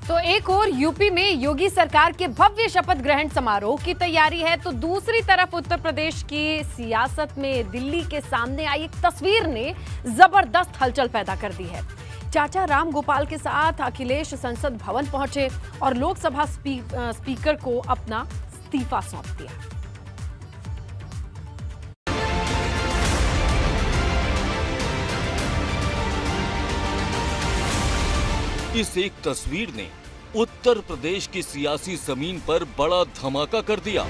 तो एक और यूपी में योगी सरकार के भव्य शपथ ग्रहण समारोह की तैयारी है, तो दूसरी तरफ उत्तर प्रदेश की सियासत में दिल्ली के सामने आई एक तस्वीर ने जबरदस्त हलचल पैदा कर दी है। चाचा राम गोपाल के साथ अखिलेश संसद भवन पहुंचे और लोकसभा स्पीकर को अपना इस्तीफा सौंप दिया। इस एक तस्वीर ने उत्तर प्रदेश की सियासी जमीन पर बड़ा धमाका कर दिया।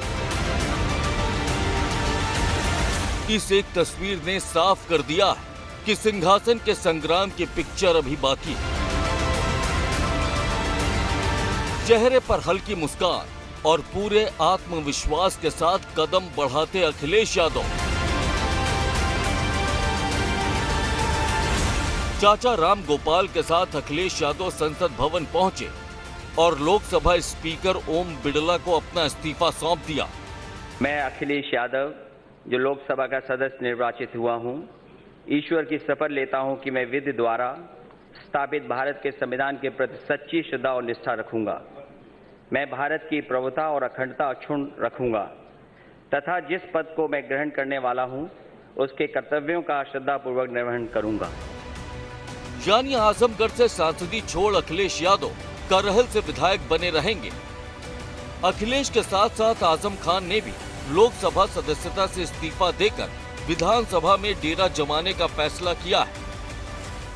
इस एक तस्वीर ने साफ कर दिया है कि सिंहासन के संग्राम की पिक्चर अभी बाकी है। चेहरे पर हल्की मुस्कान और पूरे आत्मविश्वास के साथ कदम बढ़ाते अखिलेश यादव। चाचा राम गोपाल के साथ अखिलेश यादव संसद भवन पहुंचे और लोकसभा स्पीकर ओम बिड़ला को अपना इस्तीफा सौंप दिया। मैं अखिलेश यादव, जो लोकसभा का सदस्य निर्वाचित हुआ हूं, ईश्वर की शपथ लेता हूं कि मैं विधि द्वारा स्थापित भारत के संविधान के प्रति सच्ची श्रद्धा और निष्ठा रखूंगा। मैं भारत की प्रभुता और अखंडता अक्षुण्ण रखूंगा तथा जिस पद को मैं ग्रहण करने वाला हूं, उसके कर्तव्यों का श्रद्धापूर्वक निर्वहन करूंगा। यानी आजमगढ़ से सांसदी छोड़ अखिलेश यादव करहल से विधायक बने रहेंगे। अखिलेश के साथ साथ आजम खान ने भी लोकसभा सदस्यता से इस्तीफा देकर विधानसभा में डेरा जमाने का फैसला किया है।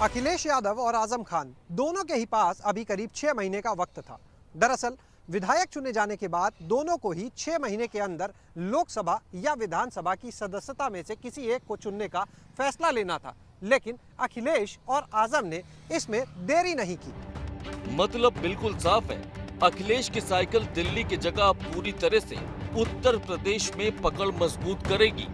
अखिलेश यादव और आजम खान दोनों के ही पास अभी करीब 6 महीने का वक्त था। दरअसल विधायक चुने जाने के बाद दोनों को ही 6 महीने के अंदर लोकसभा या विधानसभा की सदस्यता में से किसी एक को चुनने का फैसला लेना था, लेकिन अखिलेश और आजम ने इसमें देरी नहीं की। मतलब बिल्कुल साफ है, अखिलेश की साइकिल दिल्ली की जगह पूरी तरह से उत्तर प्रदेश में पकड़ मजबूत करेगी।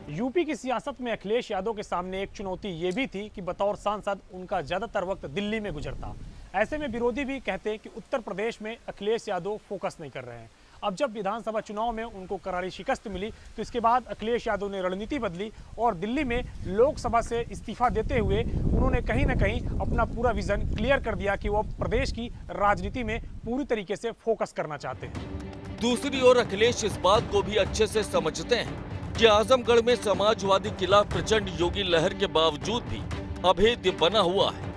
यूपी की सियासत में अखिलेश यादव के सामने एक चुनौती ये भी थी कि बतौर सांसद उनका ज्यादातर वक्त दिल्ली में गुजरता। ऐसे में विरोधी भी कहते कि उत्तर प्रदेश में अखिलेश यादव फोकस नहीं कर रहे हैं। अब जब विधानसभा चुनाव में उनको करारी शिकस्त मिली तो इसके बाद अखिलेश यादव ने रणनीति बदली और दिल्ली में लोकसभा से इस्तीफा देते हुए उन्होंने कहीं ना कहीं अपना पूरा विजन क्लियर कर दिया कि वो प्रदेश की राजनीति में पूरी तरीके से फोकस करना चाहते हैं। दूसरी ओर अखिलेश इस बात को भी अच्छे से समझते हैं कि आजमगढ़ में समाजवादी किला प्रचंड योगी लहर के बावजूद भी अभेद्य बना हुआ है।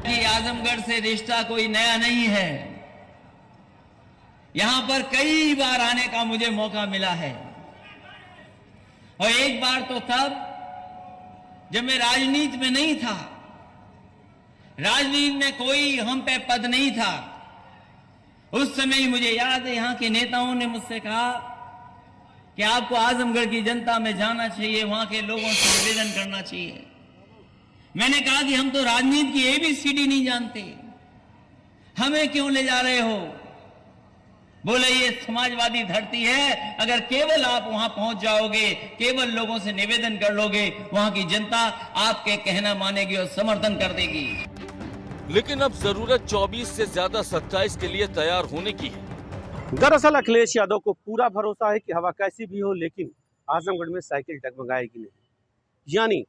कि आजमगढ़ से रिश्ता कोई नया नहीं है। यहां पर कई बार आने का मुझे मौका मिला है और एक बार तो तब जब मैं राजनीति में नहीं था, राजनीति में कोई हम पे पद नहीं था। उस समय मुझे याद है यहां के नेताओं ने मुझसे कहा कि आपको आजमगढ़ की जनता में जाना चाहिए, वहां के लोगों से निवेदन करना चाहिए। मैंने कहा कि हम तो राजनीति की ABCD नहीं जानते, हमें क्यों ले जा रहे हो? बोले ये समाजवादी धरती है, अगर केवल आप वहां पहुंच जाओगे, केवल लोगों से निवेदन कर लोगे, वहां की जनता आपके कहना मानेगी और समर्थन कर देगी। लेकिन अब जरूरत 24 से ज्यादा 27 के लिए तैयार होने की है। दरअसल अखिलेश यादव को पूरा भरोसा है कि हवा कैसी भी हो, लेकिन आजमगढ़ में साइकिल डगमगाएगी नहीं। यानी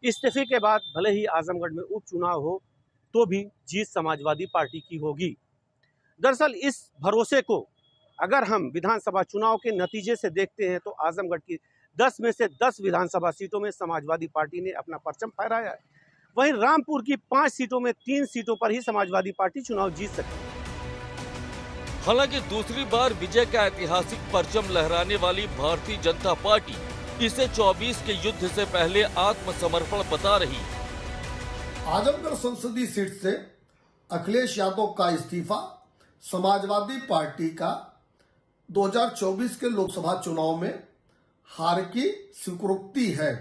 इस्तीफे के बाद भले ही आजमगढ़ में उपचुनाव हो तो भी जीत समाजवादी पार्टी की होगी। दरअसल इस भरोसे को अगर हम विधानसभा चुनाव के नतीजे से देखते हैं तो आजमगढ़ की 10 में से 10 विधानसभा सीटों में समाजवादी पार्टी ने अपना परचम फहराया है। वहीं रामपुर की 5 सीटों में 3 सीटों पर ही समाजवादी पार्टी चुनाव जीत सकी। हालांकि दूसरी बार विजय का ऐतिहासिक परचम लहराने वाली भारतीय जनता पार्टी इसे 24 के युद्ध से पहले आत्मसमर्पण बता रही है। आजमगढ़ संसदीय सीट से अखिलेश यादव का इस्तीफा समाजवादी पार्टी का 2024 के लोकसभा चुनाव में हार की स्वीकृति है।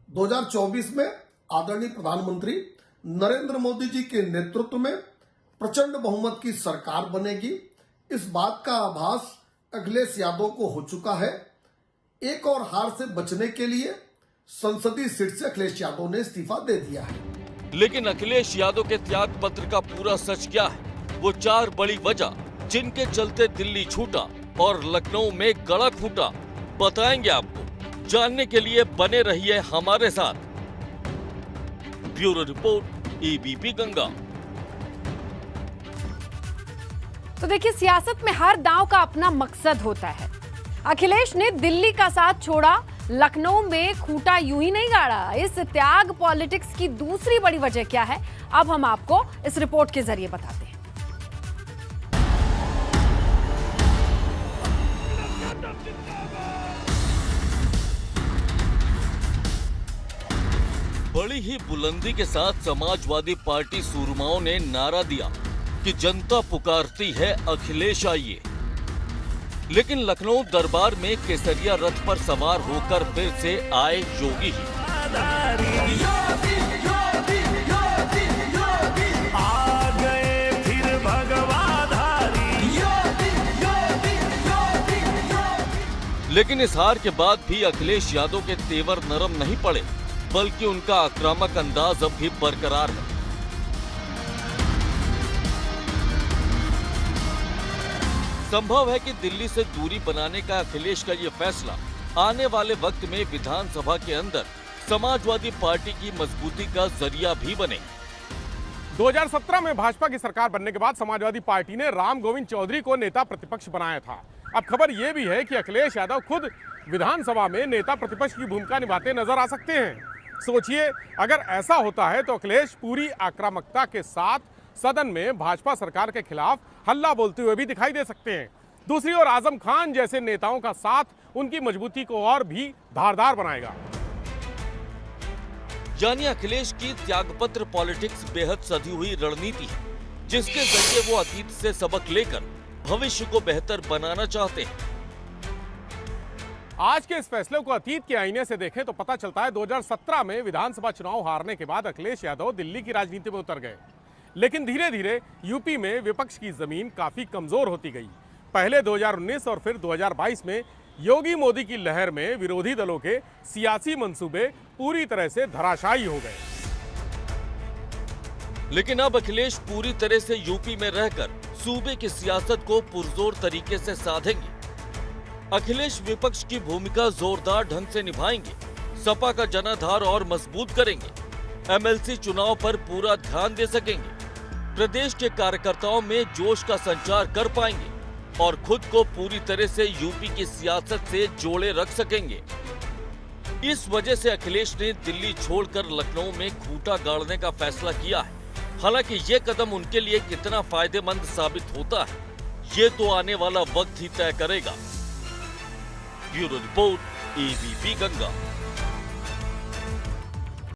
2024 में आदरणीय प्रधानमंत्री नरेंद्र मोदी जी के नेतृत्व में प्रचंड बहुमत की सरकार बनेगी। इस बात का आभास अखिलेश यादव को हो चुका है। एक और हार से बचने के लिए संसदीय सीट से अखिलेश यादव ने इस्तीफा दे दिया है। लेकिन अखिलेश यादव के त्याग पत्र का पूरा सच क्या है? वो 4 बड़ी वजह जिनके चलते दिल्ली छूटा और लखनऊ में गला फूटा, बताएंगे आपको। जानने के लिए बने रहिए हमारे साथ। Bureau report, ABP Ganga. तो देखिए, सियासत में हर दांव का अपना मकसद होता है। अखिलेश ने दिल्ली का साथ छोड़ा, लखनऊ में खूंटा यूं ही नहीं गाड़ा। इस त्याग पॉलिटिक्स की दूसरी बड़ी वजह क्या है, अब हम आपको इस रिपोर्ट के जरिए बताते हैं। बड़ी ही बुलंदी के साथ समाजवादी पार्टी सूरमाओं ने नारा दिया कि जनता पुकारती है, अखिलेश आइए। लेकिन लखनऊ दरबार में केसरिया रथ पर सवार होकर फिर से आए योगी ही। आ गए फिर भगवाधारी। लेकिन इस हार के बाद भी अखिलेश यादव के तेवर नरम नहीं पड़े, बल्कि उनका आक्रामक अंदाज अब भी बरकरार है। संभव है कि दिल्ली से दूरी बनाने का अखिलेश का ये फैसला आने वाले वक्त में विधानसभा के अंदर समाजवादी पार्टी की मजबूती का जरिया भी बने। 2017 में भाजपा की सरकार बनने के बाद समाजवादी पार्टी ने राम गोविंद चौधरी को नेता प्रतिपक्ष बनाया था। अब खबर यह भी है कि अखिलेश यादव खुद विधानसभा में नेता प्रतिपक्ष की भूमिका निभाते नजर आ सकते हैं। सोचिए, अगर ऐसा होता है तो अखिलेश पूरी आक्रामकता के साथ सदन में भाजपा सरकार के खिलाफ हल्ला बोलते हुए भी दिखाई दे सकते हैं। दूसरी ओर आजम खान जैसे नेताओं का साथ उनकी मजबूती को और भी धारदार बनाएगा। यानी अखिलेश की त्यागपत्र पॉलिटिक्स बेहद सधी हुई रणनीति है, जिसके जरिए वो अतीत से सबक लेकर भविष्य को बेहतर बनाना चाहते हैं। आज के इस फैसले को अतीत के आईने से देखें तो पता चलता है 2017 में विधानसभा चुनाव हारने के बाद अखिलेश यादव दिल्ली की राजनीति में उतर गए। लेकिन धीरे धीरे यूपी में विपक्ष की जमीन काफी कमजोर होती गई। पहले 2019 और फिर 2022 में योगी मोदी की लहर में विरोधी दलों के सियासी मंसूबे पूरी तरह से धराशायी हो गए। लेकिन अब अखिलेश पूरी तरह से यूपी में रहकर सूबे की सियासत को पुरजोर तरीके से साधेंगे। अखिलेश विपक्ष की भूमिका जोरदार ढंग से निभाएंगे, सपा का जनाधार और मजबूत करेंगे, एमएलसी चुनाव पर पूरा ध्यान दे सकेंगे, प्रदेश के कार्यकर्ताओं में जोश का संचार कर पाएंगे और खुद को पूरी तरह से यूपी की सियासत से जोड़े रख सकेंगे। इस वजह से अखिलेश ने दिल्ली छोड़कर लखनऊ में खूंटा गाड़ने का फैसला किया है। हालांकि ये कदम उनके लिए कितना फायदेमंद साबित होता है, ये तो आने वाला वक्त ही तय करेगा। Bureau report, ABP Ganga.